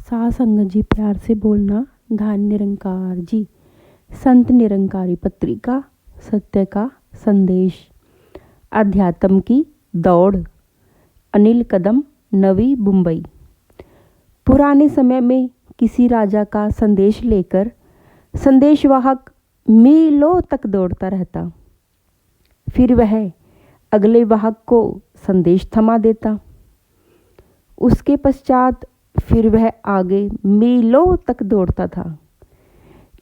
साथ संगत जी, प्यार से बोलना। धान निरंकार जी, संत निरंकारी पत्रिका, सत्य का संदेश, अध्यात्म की दौड़। अनिल कदम, नवी मुंबई। पुराने समय में किसी राजा का संदेश लेकर संदेशवाहक मीलों तक दौड़ता रहता। फिर वह अगले वाहक को संदेश थमा देता। उसके पश्चात फिर वह आगे मीलों तक दौड़ता था।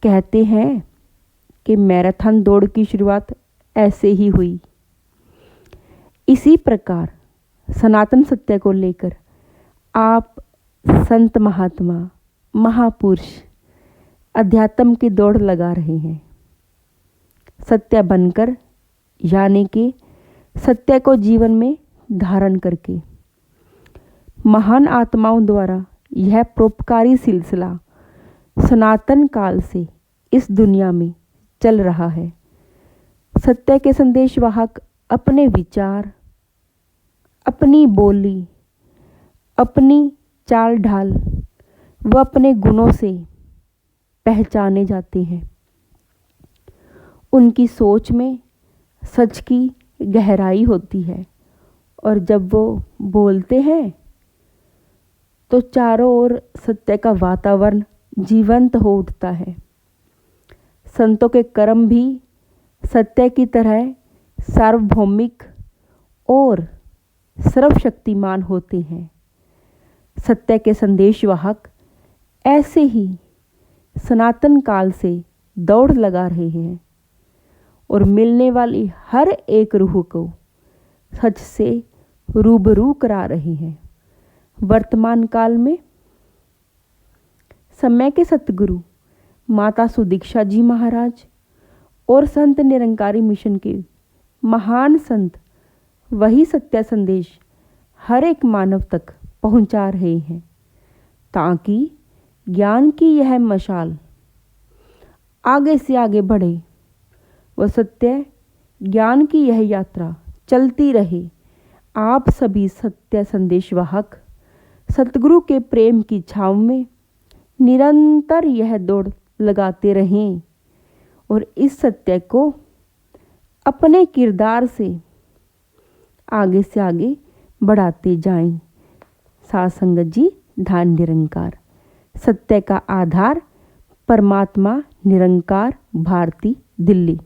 कहते हैं कि मैराथन दौड़ की शुरुआत ऐसे ही हुई। इसी प्रकार सनातन सत्य को लेकर आप संत महात्मा महापुरुष अध्यात्म की दौड़ लगा रहे हैं। सत्य बनकर, यानी कि सत्य को जीवन में धारण करके। महान आत्माओं द्वारा यह परोपकारी सिलसिला सनातन काल से इस दुनिया में चल रहा है। सत्य के संदेशवाहक अपने विचार, अपनी बोली, अपनी चाल ढाल व अपने गुणों से पहचाने जाते हैं। उनकी सोच में सच की गहराई होती है और जब वो बोलते हैं तो चारों ओर सत्य का वातावरण जीवंत हो उठता है। संतों के कर्म भी सत्य की तरह सार्वभौमिक और सर्वशक्तिमान होते हैं। सत्य के संदेशवाहक ऐसे ही सनातन काल से दौड़ लगा रहे हैं और मिलने वाली हर एक रूह को सच से रूबरू करा रहे हैं। वर्तमान काल में समय के सतगुरु माता सुदीक्षा जी महाराज और संत निरंकारी मिशन के महान संत वही सत्य संदेश हर एक मानव तक पहुंचा रहे हैं, ताकि ज्ञान की यह मशाल आगे से आगे बढ़े व सत्य ज्ञान की यह यात्रा चलती रहे। आप सभी सत्य संदेशवाहक सतगुरु के प्रेम की छाँव में निरंतर यह दौड़ लगाते रहें और इस सत्य को अपने किरदार से आगे बढ़ाते जाएं। साथ संगत जी, धान निरंकार। सत्य का आधार परमात्मा निरंकार, भारती, दिल्ली।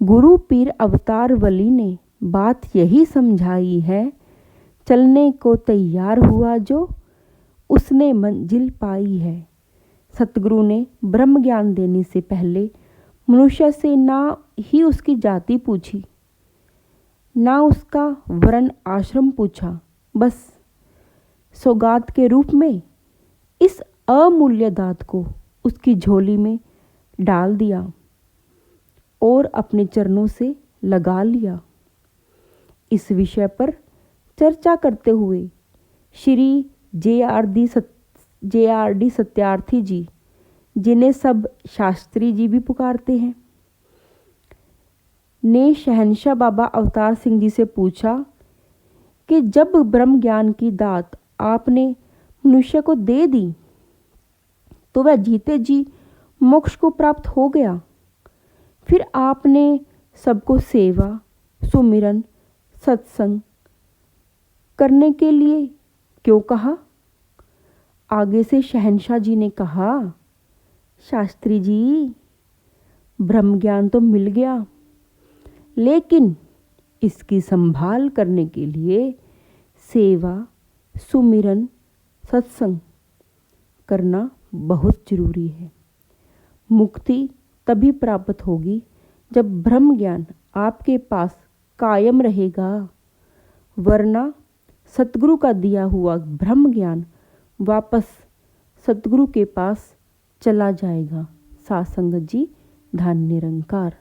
गुरु पीर अवतार वली ने बात यही समझाई है, चलने को तैयार हुआ जो उसने मंजिल पाई है। सतगुरु ने ब्रह्म ज्ञान देने से पहले मनुष्य से ना ही उसकी जाति पूछी, ना उसका वर्ण आश्रम पूछा, बस सौगात के रूप में इस अमूल्य दात को उसकी झोली में डाल दिया और अपने चरणों से लगा लिया। इस विषय पर चर्चा करते हुए श्री जे.आर.डी. सत्यार्थी जी, जिन्हें सब शास्त्री जी भी पुकारते हैं, ने शहंशाह बाबा अवतार सिंह जी से पूछा कि जब ब्रह्म ज्ञान की दात आपने मनुष्य को दे दी तो वह जीते जी मोक्ष को प्राप्त हो गया, फिर आपने सबको सेवा, सुमिरन, सत्संग करने के लिए क्यों कहा? आगे से शहंशाह जी ने कहा, शास्त्री जी, ब्रह्म ज्ञान तो मिल गया, लेकिन इसकी संभाल करने के लिए सेवा, सुमिरन, सत्संग करना बहुत जरूरी है। मुक्ति तभी प्राप्त होगी जब ब्रह्म ज्ञान आपके पास कायम रहेगा, वरना सतगुरु का दिया हुआ ब्रह्म ज्ञान वापस सतगुरु के पास चला जाएगा। साथ संगत जी, धान निरंकार।